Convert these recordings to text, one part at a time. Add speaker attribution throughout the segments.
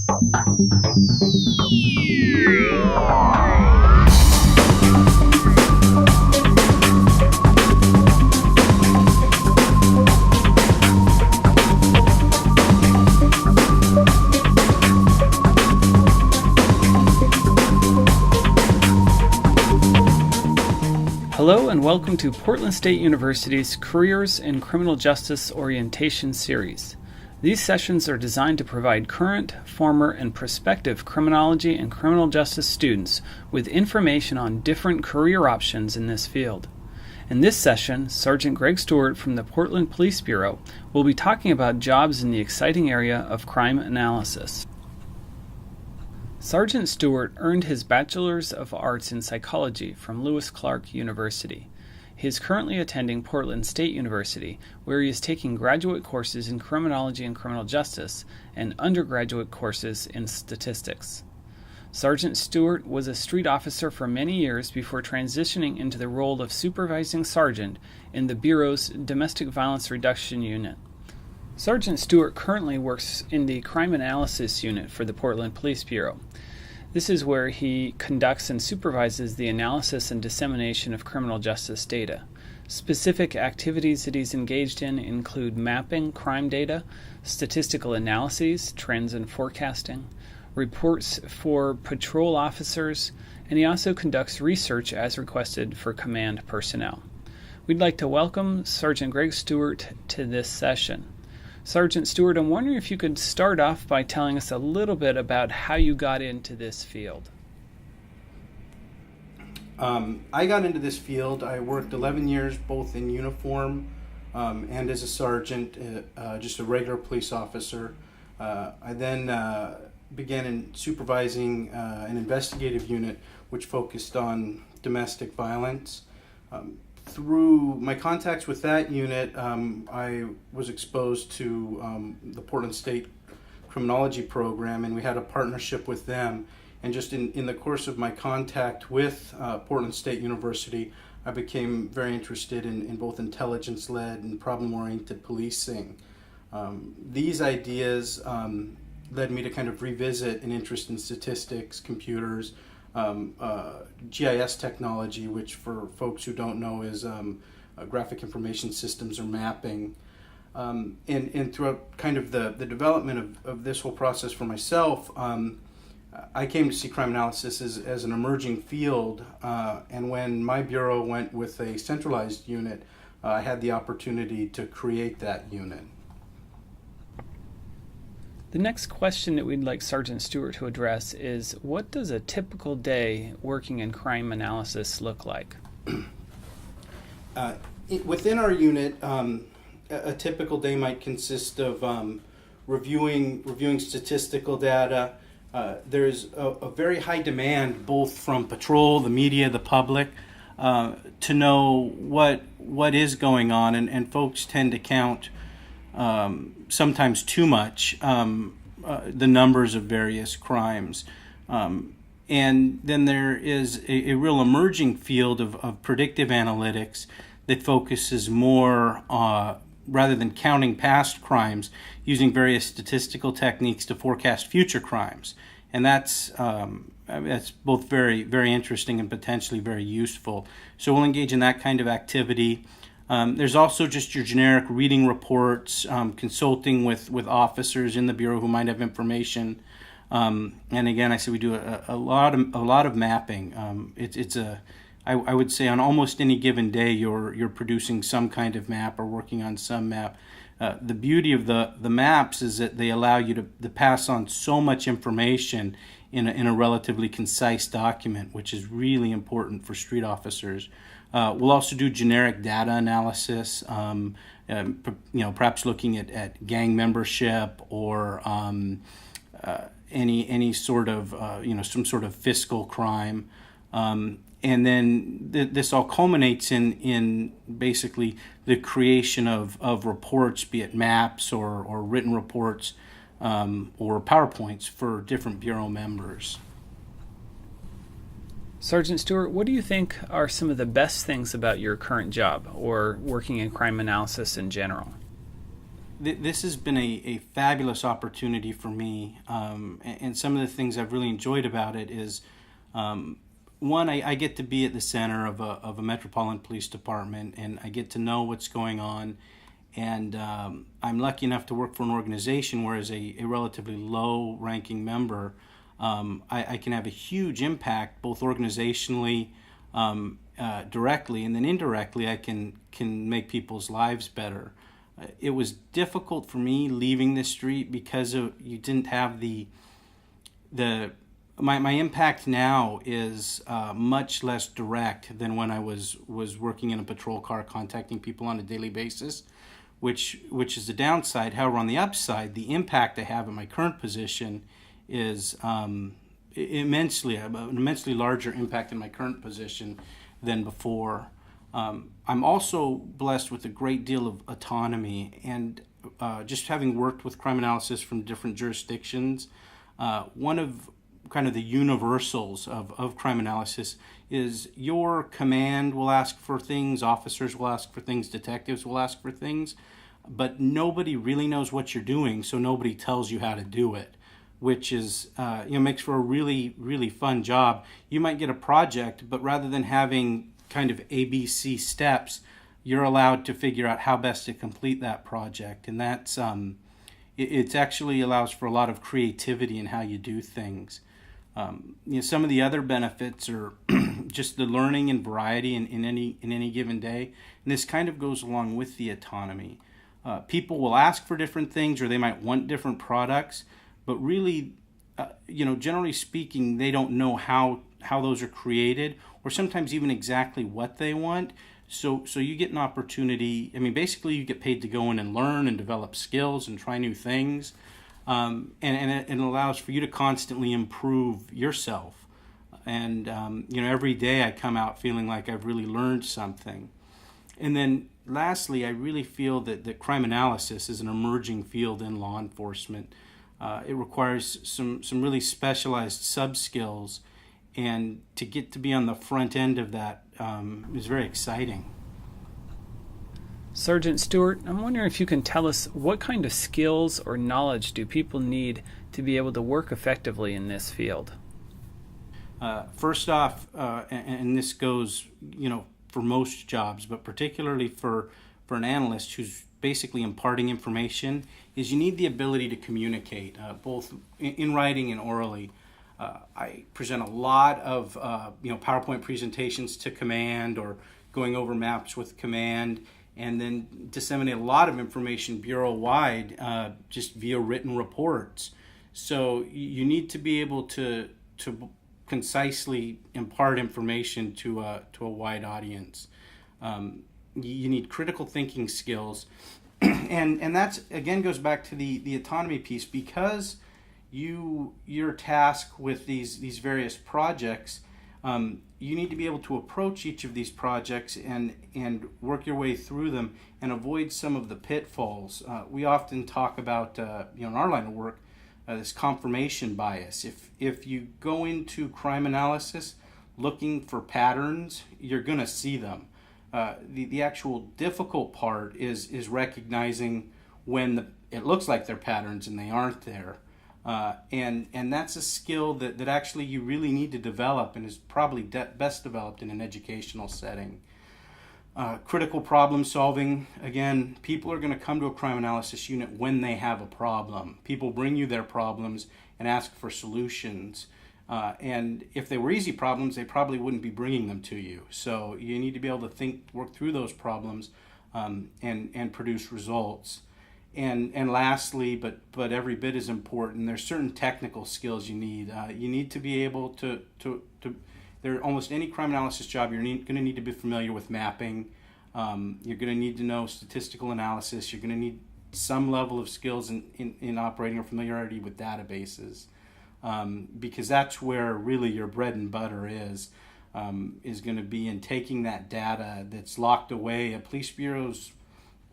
Speaker 1: Hello and welcome to Portland State University's Careers in Criminal Justice Orientation Series. These sessions are designed to provide current, former, and prospective criminology and criminal justice students with information on different career options in this field. In this session, Sergeant Greg Stewart from the Portland Police Bureau will be talking about jobs in the exciting area of crime analysis. Sergeant Stewart earned his Bachelor's of Arts in Psychology from Lewis Clark University. He is currently attending Portland State University, where he is taking graduate courses in criminology and criminal justice and undergraduate courses in statistics. Sergeant Stewart was a street officer for many years before transitioning into the role of supervising sergeant in the Bureau's Domestic Violence Reduction Unit. Sergeant Stewart currently works in the Crime Analysis Unit for the Portland Police Bureau. This is where he conducts and supervises the analysis and dissemination of criminal justice data. Specific activities that he's engaged in include mapping crime data, statistical analyses, trends and forecasting, reports for patrol officers, and he also conducts research as requested for command personnel. We'd like to welcome Sergeant Greg Stewart to this session. Sergeant Stewart, I'm wondering if you could start off by telling us a little bit about how you got into this field.
Speaker 2: I got into this field. I worked 11 years both in uniform and as a sergeant, just a regular police officer. I then began in supervising an investigative unit which focused on domestic violence. Through my contacts with that unit, I was exposed to the Portland State Criminology program, and we had a partnership with them. And just in the course of my contact with Portland State University, I became very interested in both intelligence-led and problem-oriented policing. These ideas led me to kind of revisit an interest in statistics, computers, GIS technology, which for folks who don't know is graphic information systems or mapping. And throughout kind of the development of this whole process for myself, I came to see crime analysis as an emerging field, and when my bureau went with a centralized unit, I had the opportunity to create that unit.
Speaker 1: The next question that we'd like Sergeant Stewart to address is, what does a typical day working in crime analysis look like?
Speaker 2: Within our unit, a typical day might consist of reviewing statistical data. There's a very high demand both from patrol, the media, the public, to know what is going on, and folks tend to count sometimes too much the numbers of various crimes. And then there is a real emerging field of predictive analytics that focuses more, rather than counting past crimes, using various statistical techniques to forecast future crimes. And that's both very, very interesting and potentially very useful. So we'll engage in that kind of activity. There's also just your generic reading reports, consulting with officers in the Bureau who might have information. And again, I said we do a lot of mapping. I would say on almost any given day you're producing some kind of map or working on some map. The beauty of the maps is that they allow you to pass on so much information in a relatively concise document, which is really important for street officers. We'll also do generic data analysis, perhaps looking at gang membership or any sort of some sort of fiscal crime. And then this all culminates in basically the creation of reports, be it maps or written reports or PowerPoints for different Bureau members.
Speaker 1: Sergeant Stewart, what do you think are some of the best things about your current job or working in crime analysis in general?
Speaker 2: This has been a fabulous opportunity for me, and some of the things I've really enjoyed about it is, one, I get to be at the center of a metropolitan police department, and I get to know what's going on, and I'm lucky enough to work for an organization where, as a relatively low-ranking member, I can have a huge impact both organizationally, directly, and then indirectly I can make people's lives better. It was difficult for me leaving the street because you didn't have my impact now is much less direct than when I was working in a patrol car contacting people on a daily basis, which is the downside. However, on the upside, the impact I have in my current position is an immensely larger impact in my current position than before. I'm also blessed with a great deal of autonomy, and just having worked with crime analysis from different jurisdictions, one of kind of the universals of crime analysis is your command will ask for things, officers will ask for things, detectives will ask for things, but nobody really knows what you're doing, so nobody tells you how to do it, which is makes for a really, really fun job. You might get a project, but rather than having kind of ABC steps, you're allowed to figure out how best to complete that project, and that's it actually allows for a lot of creativity in how you do things. Some of the other benefits are just the learning and variety in any given day, and this kind of goes along with the autonomy. People will ask for different things, or they might want different products, but really, generally speaking, they don't know how those are created, or sometimes even exactly what they want. So you get an opportunity. I mean, basically, you get paid to go in and learn and develop skills and try new things, and it allows for you to constantly improve yourself. And every day I come out feeling like I've really learned something. And then lastly, I really feel that crime analysis is an emerging field in law enforcement. It requires some really specialized sub-skills, and to get to be on the front end of that is very exciting.
Speaker 1: Sergeant Stewart, I'm wondering if you can tell us what kind of skills or knowledge do people need to be able to work effectively in this field?
Speaker 2: First off, and this goes, for most jobs, but particularly for an analyst who's basically imparting information, is you need the ability to communicate, both in writing and orally. I present a lot of PowerPoint presentations to command, or going over maps with command, and then disseminate a lot of information bureau-wide just via written reports. So you need to be able to concisely impart information to a wide audience. You need critical thinking skills, and that's again goes back to the autonomy piece, because you're tasked with these various projects. You need to be able to approach each of these projects and work your way through them and avoid some of the pitfalls. We often talk about in our line of work, this confirmation bias. If you go into crime analysis looking for patterns, you're going to see them. The actual difficult part is recognizing when it looks like they're patterns and they aren't there. And that's a skill that actually you really need to develop, and is probably best developed in an educational setting. Critical problem solving. Again, people are going to come to a crime analysis unit when they have a problem. People bring you their problems and ask for solutions. And if they were easy problems, they probably wouldn't be bringing them to you. So you need to be able to work through those problems, and produce results. And lastly, but every bit as important, there's certain technical skills you need. You need to be able to almost any crime analysis job, you're going to need to be familiar with mapping. You're going to need to know statistical analysis. You're going to need some level of skills in operating or familiarity with databases, because that's where really your bread and butter is going to be in taking that data that's locked away. Police bureaus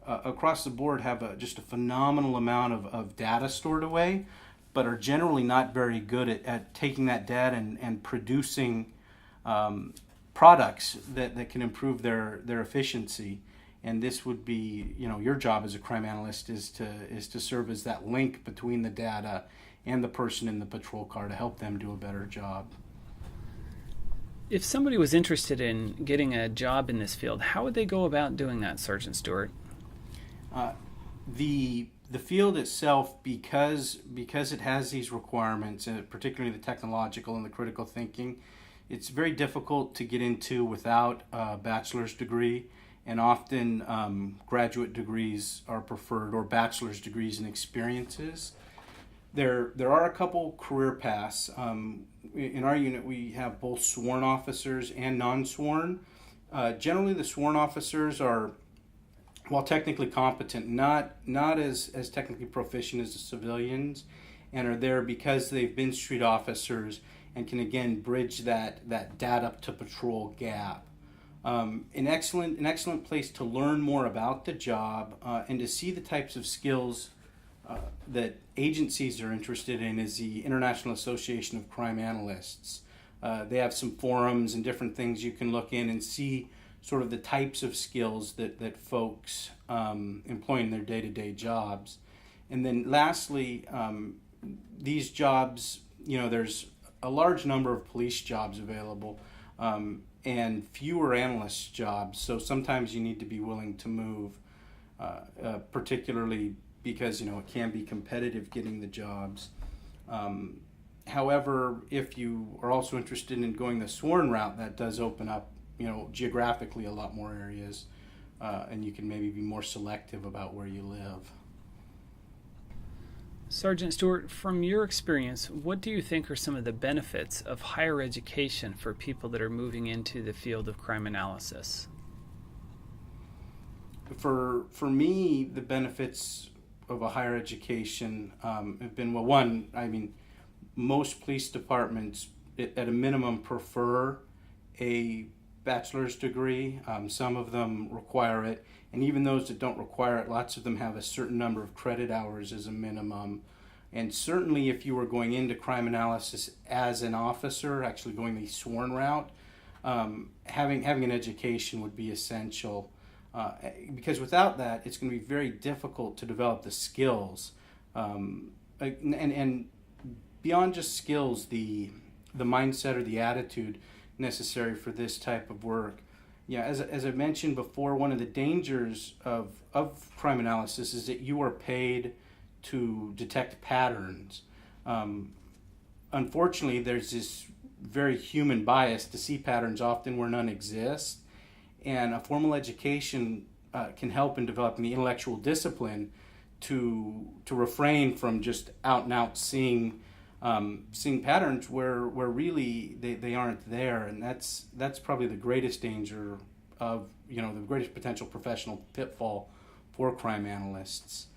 Speaker 2: across the board have just a phenomenal amount of data stored away, but are generally not very good at taking that data and producing products that can improve their efficiency. And this would be, your job as a crime analyst is to serve as that link between the data and the person in the patrol car to help them do a better job.
Speaker 1: If somebody was interested in getting a job in this field, how would they go about doing that, Sergeant Stewart?
Speaker 2: The field itself, because it has these requirements, particularly the technological and the critical thinking, it's very difficult to get into without a bachelor's degree, and often graduate degrees are preferred, or bachelor's degrees and experiences. There are a couple career paths. In our unit, we have both sworn officers and non-sworn. Generally, the sworn officers are, while technically competent, not as technically proficient as the civilians, and are there because they've been street officers and can again bridge that data to patrol gap. An excellent place to learn more about the job and to see the types of skills that agencies are interested in is the International Association of Crime Analysts. They have some forums and different things you can look in and see sort of the types of skills that folks employ in their day-to-day jobs. And then lastly, these jobs, there's a large number of police jobs available and fewer analyst jobs. So sometimes you need to be willing to move, particularly because, it can be competitive getting the jobs. However, if you are also interested in going the sworn route, that does open up, geographically a lot more areas, and you can maybe be more selective about where you live.
Speaker 1: Sergeant Stewart, from your experience, what do you think are some of the benefits of higher education for people that are moving into the field of crime analysis?
Speaker 2: For me, the benefits of a higher education have been, well, one, most police departments at a minimum prefer a bachelor's degree. Some of them require it, and even those that don't require it, lots of them have a certain number of credit hours as a minimum. And certainly if you were going into crime analysis as an officer, actually going the sworn route, having an education would be essential. Because without that, it's going to be very difficult to develop the skills. And beyond just skills, the mindset or the attitude necessary for this type of work. As I mentioned before, one of the dangers of crime analysis is that you are paid to detect patterns. Unfortunately, there's this very human bias to see patterns often where none exist. And a formal education can help in developing the intellectual discipline to refrain from just out and out seeing patterns where really they aren't there, and that's probably the greatest danger of the greatest potential professional pitfall for crime analysts.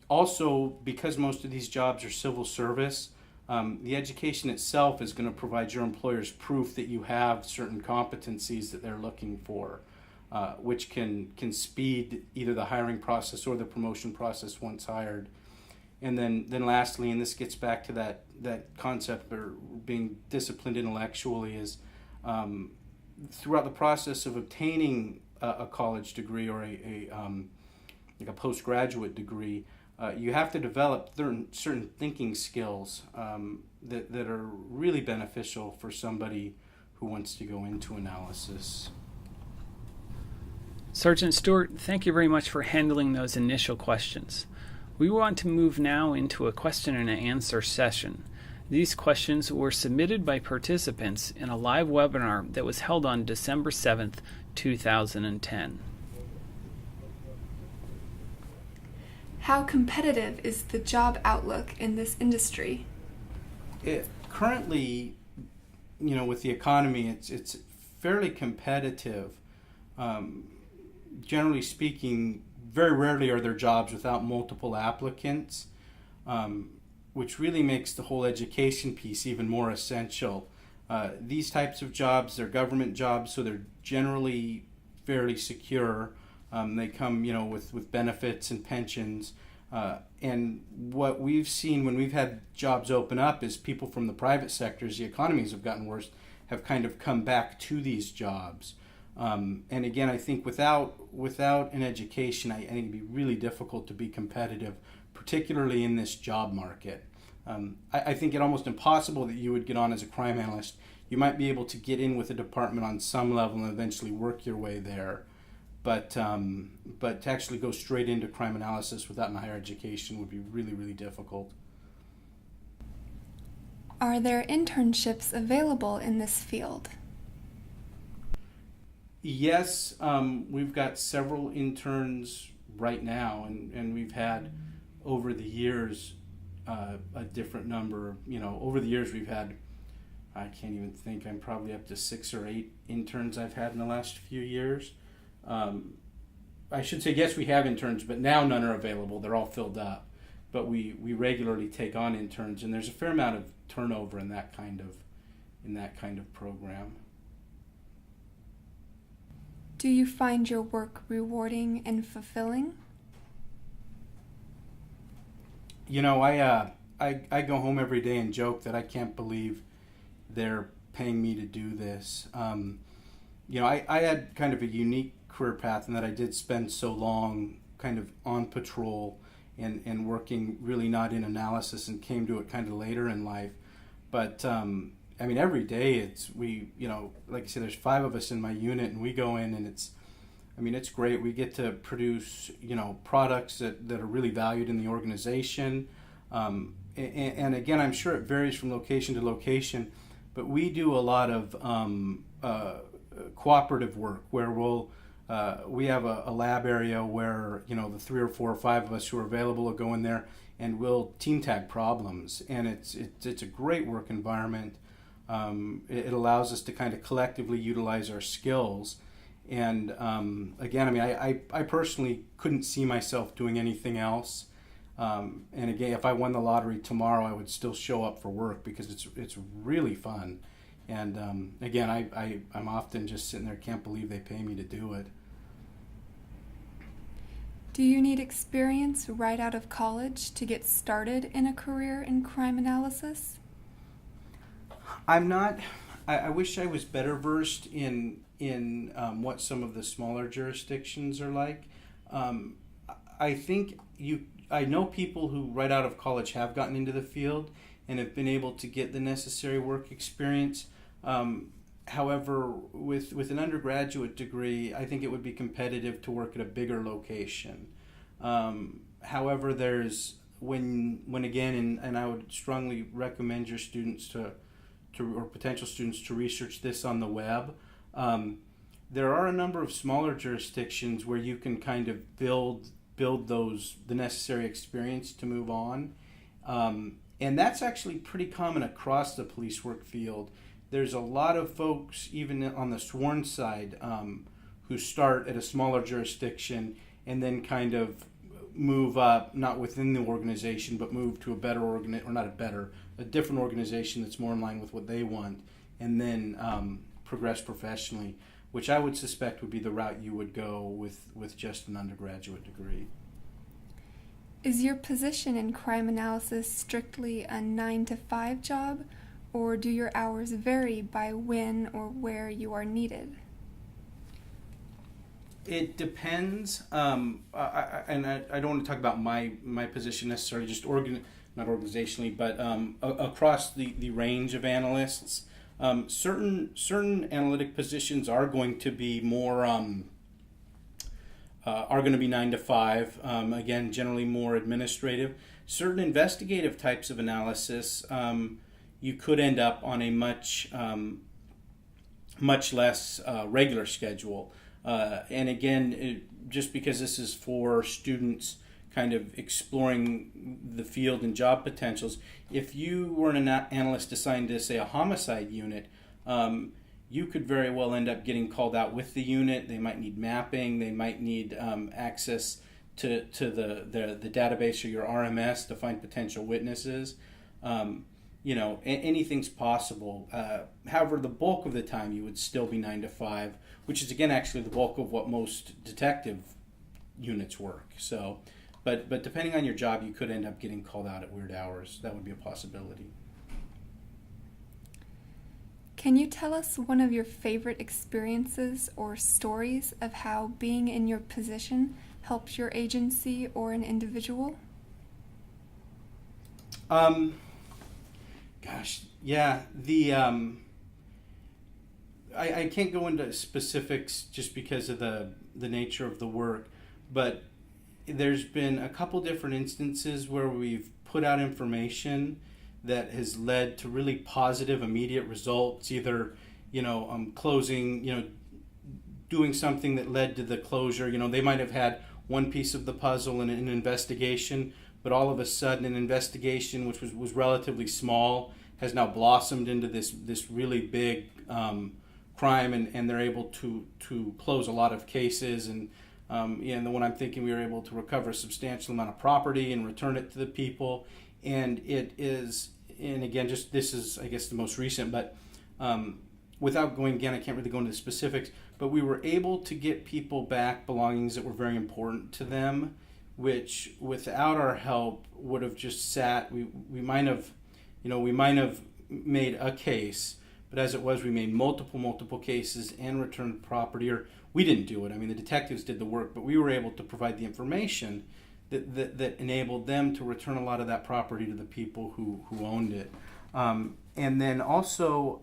Speaker 2: Also, because most of these jobs are civil service, the education itself is going to provide your employers proof that you have certain competencies that they're looking for, which can speed either the hiring process or the promotion process once hired. And then lastly, and this gets back to that concept of being disciplined intellectually, is throughout the process of obtaining a college degree or like a postgraduate degree, you have to develop certain thinking skills that are really beneficial for somebody who wants to go into analysis.
Speaker 1: Sergeant Stewart, thank you very much for handling those initial questions. We want to move now into a question and answer session. These questions were submitted by participants in a live webinar that was held on December 7th, 2010.
Speaker 3: How competitive is the job outlook in this industry?
Speaker 2: Currently, with the economy, it's fairly competitive. Generally speaking, very rarely are there jobs without multiple applicants, which really makes the whole education piece even more essential. These types of jobs, they're government jobs, so they're generally fairly secure. They come, with benefits and pensions. And what we've seen when we've had jobs open up is people from the private sectors, the economies have gotten worse, have kind of come back to these jobs. And again, I think without an education, I think it'd be really difficult to be competitive, particularly in this job market. I think it's almost impossible that you would get on as a crime analyst. You might be able to get in with a department on some level and eventually work your way there. But to actually go straight into crime analysis without a higher education would be really, really difficult.
Speaker 3: Are there internships available in this field?
Speaker 2: Yes, we've got several interns right now, and we've had over the years a different number. Over the years we've had, I can't even think, I'm probably up to 6 or 8 interns I've had in the last few years. I should say, yes, we have interns, but now none are available. They're all filled up. But we regularly take on interns, and there's a fair amount of turnover in that kind of program.
Speaker 3: Do you find your work rewarding and fulfilling?
Speaker 2: I go home every day and joke that I can't believe they're paying me to do this. I had kind of a unique career path in that I did spend so long kind of on patrol and working really not in analysis, and came to it kind of later in life. But every day like I said, there's 5 of us in my unit, and we go in, and it's great. We get to produce products that are really valued in the organization. And again, I'm sure it varies from location to location, but we do a lot of cooperative work where we have a lab area where the 3 or 4 or 5 of us who are available will go in there, and we'll team tag problems, and it's a great work environment. It allows us to kind of collectively utilize our skills, and again, I personally couldn't see myself doing anything else. And again, if I won the lottery tomorrow, I would still show up for work because it's really fun. And again, I'm often just sitting there, can't believe they pay me to do it.
Speaker 3: Do you need experience right out of college to get started in a career in crime analysis?
Speaker 2: I'm not. I wish I was better versed in what some of the smaller jurisdictions are like. I know people who right out of college have gotten into the field and have been able to get the necessary work experience. However, with an undergraduate degree, I think it would be competitive to work at a bigger location. However, there's when again, and I would strongly recommend your students or potential students to research this on the web. There are a number of smaller jurisdictions where you can kind of build the necessary experience to move on. And that's actually pretty common across the police work field. There's a lot of folks, even on the sworn side, who start at a smaller jurisdiction and then kind of move up, not within the organization, but move to a different organization that's more in line with what they want, and then progress professionally, which I would suspect would be the route you would go with just an undergraduate degree.
Speaker 3: Is your position in crime analysis strictly a 9-to-5 job, or do your hours vary by when or where you are needed?
Speaker 2: It depends, and I don't want to talk about my position necessarily, just not organizationally, but across the range of analysts. Certain analytic positions are going to be more are going to be 9 to 5. Again, generally more administrative. Certain investigative types of analysis, you could end up on a much less regular schedule. And again, just because this is for students kind of exploring the field and job potentials, if you were an analyst assigned to, say, a homicide unit, you could very well end up getting called out with the unit. They might need mapping. They might need access to the database or your RMS to find potential witnesses. Anything's possible. However, the bulk of the time you would still be 9 to 5, which is again actually the bulk of what most detective units work. So, but depending on your job, you could end up getting called out at weird hours. That would be a possibility.
Speaker 3: Can you tell us one of your favorite experiences or stories of how being in your position helps your agency or an individual?
Speaker 2: I can't go into specifics just because of the nature of the work, but there's been a couple different instances where we've put out information that has led to really positive immediate results, either closing, doing something that led to the closure. They might have had one piece of the puzzle in an investigation, but all of a sudden an investigation which was relatively small has now blossomed into this really big crime, and they're able to close a lot of cases. And the one I'm thinking, we were able to recover a substantial amount of property and return it to the people. And it is, and again, just this is, I guess, the most recent, but without going, again, I can't really go into the specifics, but we were able to get people back belongings that were very important to them, which without our help would have just sat. We might have made a case, but as it was, we made multiple cases and returned property. Or we didn't do it. I mean, the detectives did the work, but we were able to provide the information that enabled them to return a lot of that property to the people who owned it. And then also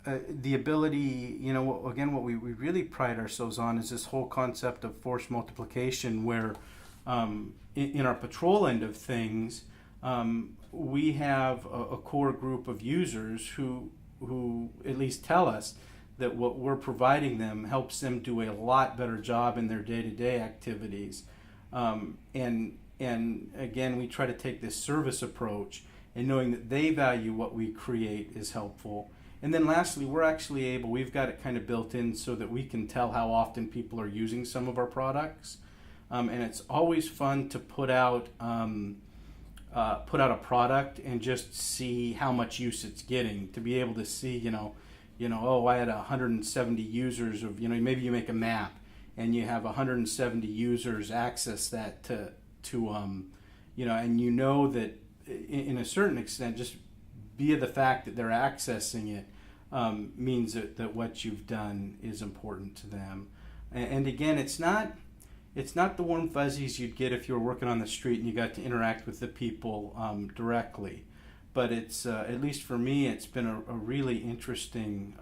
Speaker 2: the ability, again, what we really pride ourselves on is this whole concept of force multiplication, where in our patrol end of things, we have a core group of users who at least tell us that what we're providing them helps them do a lot better job in their day-to-day activities. And again, we try to take this service approach, and knowing that they value what we create is helpful. And then lastly, we've got it kind of built in so that we can tell how often people are using some of our products. And it's always fun to put out a product and just see how much use it's getting. To be able to see, I had 170 users of, maybe you make a map and you have 170 users access that to and that in a certain extent, just via the fact that they're accessing it, means that what you've done is important to them. And again, it's not the warm fuzzies you'd get if you were working on the street and you got to interact with the people directly. But it's, at least for me, it's been a really interesting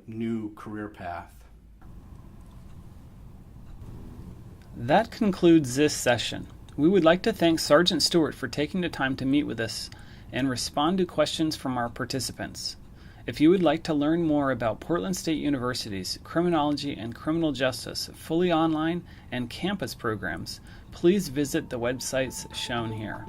Speaker 2: new career path.
Speaker 1: That concludes this session. We would like to thank Sergeant Stewart for taking the time to meet with us and respond to questions from our participants. If you would like to learn more about Portland State University's criminology and criminal justice fully online and campus programs, please visit the websites shown here.